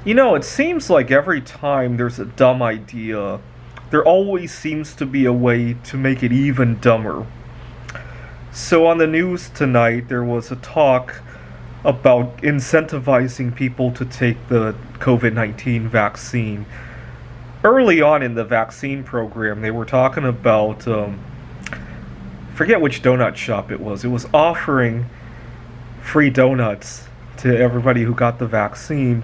It seems like every time there's a dumb idea, there always seems to be a way to make it even dumber. So on the news tonight, there was a talk about incentivizing people to take the COVID-19 vaccine. Early on in the vaccine program, they were talking about, forget which donut shop it was. It was offering free donuts to everybody who got the vaccine.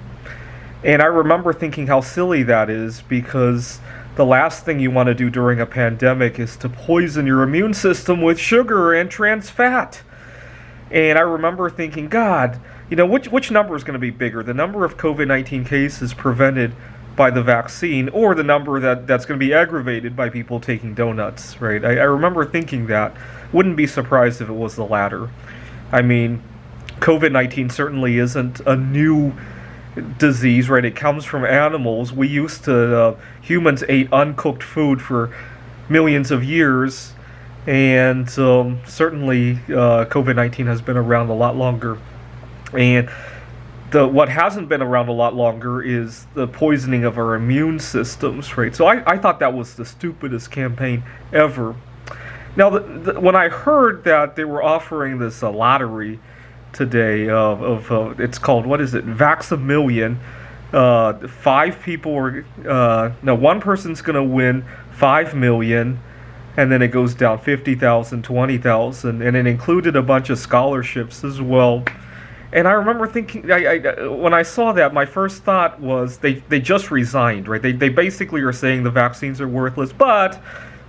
And I remember thinking how silly that is, because the last thing you want to do during a pandemic is to poison your immune system with sugar and trans fat. And I remember thinking, God, which number is going to be bigger? The number of COVID-19 cases prevented by the vaccine, or the number that's going to be aggravated by people taking donuts, right? I remember thinking that. Wouldn't be surprised if it was the latter. I mean, COVID-19 certainly isn't a new disease, right? It comes from animals. We used to, humans ate uncooked food for millions of years, and certainly COVID-19 has been around a lot longer. And what hasn't been around a lot longer is the poisoning of our immune systems, right? So I thought that was the stupidest campaign ever. Now, when I heard that they were offering this lottery today it's called, what is it, Vax-a-million. Five people were, no, one person's going to win 5 million, and then it goes down 50,000, 20,000, and it included a bunch of scholarships as well. And I remember thinking, when I saw that, my first thought was they just resigned, right? They basically are saying the vaccines are worthless, but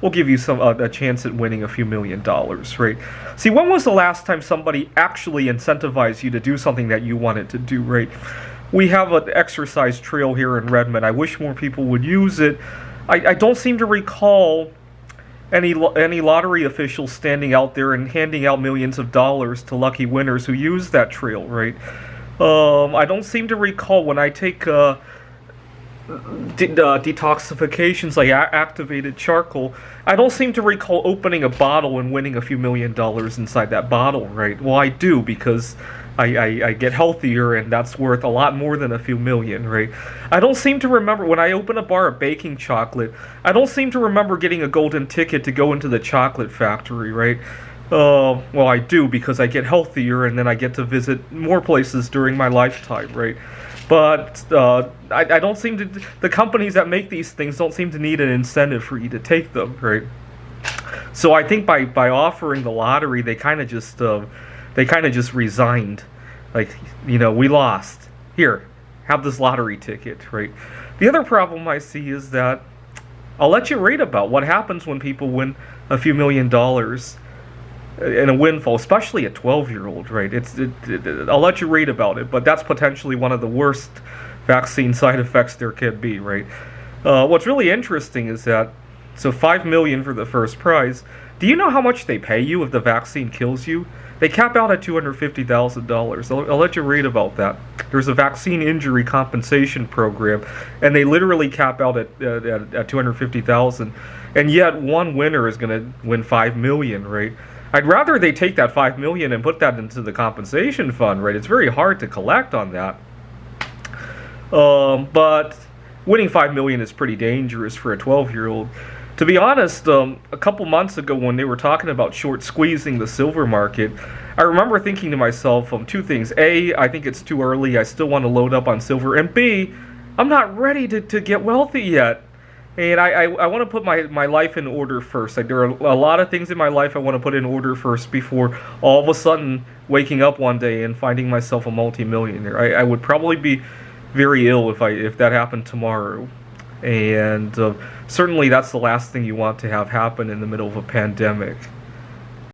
we'll give you a chance at winning a few $1,000,000, right? See, when was the last time somebody actually incentivized you to do something that you wanted to do, right? We have an exercise trail here in Redmond. I wish more people would use it. I don't seem to recall any lottery officials standing out there and handing out millions of dollars to lucky winners who use that trail, right? I don't seem to recall when I take detoxifications like activated charcoal. I don't seem to recall opening a bottle and winning a few $1,000,000 inside that bottle, right? Well, I do, because I get healthier, and that's worth a lot more than a few million, right? I don't seem to remember when I open a bar of baking chocolate, I don't seem to remember getting a golden ticket to go into the chocolate factory, right? Well, I do, because I get healthier, and then I get to visit more places during my lifetime, right? But I don't seem to. The companies that make these things don't seem to need an incentive for you to take them, right? So I think by offering the lottery, they kind of just resigned, like, we lost. Here, have this lottery ticket, right? The other problem I see is that I'll let you read about what happens when people win a few $1,000,000 in a windfall, especially a 12-year-old, right? I'll let you read about it, but that's potentially one of the worst vaccine side effects there can be, right? What's really interesting is that, so 5 million for the first prize. Do you know how much they pay you if the vaccine kills you? They cap out at $250,000. I'll let you read about that. There's a vaccine injury compensation program, and they literally cap out at $250,000, and yet one winner is going to win 5 million, right? I'd rather they take that 5 million and put that into the compensation fund, right? It's very hard to collect on that. But winning 5 million is pretty dangerous for a 12-year-old. To be honest, a couple months ago when they were talking about short squeezing the silver market, I remember thinking to myself two things. A, I think it's too early. I still want to load up on silver. And B, I'm not ready to get wealthy yet. And I want to put my life in order first. Like, there are a lot of things in my life I want to put in order first before all of a sudden waking up one day and finding myself a multimillionaire. I would probably be very ill if that happened tomorrow. And certainly that's the last thing you want to have happen in the middle of a pandemic.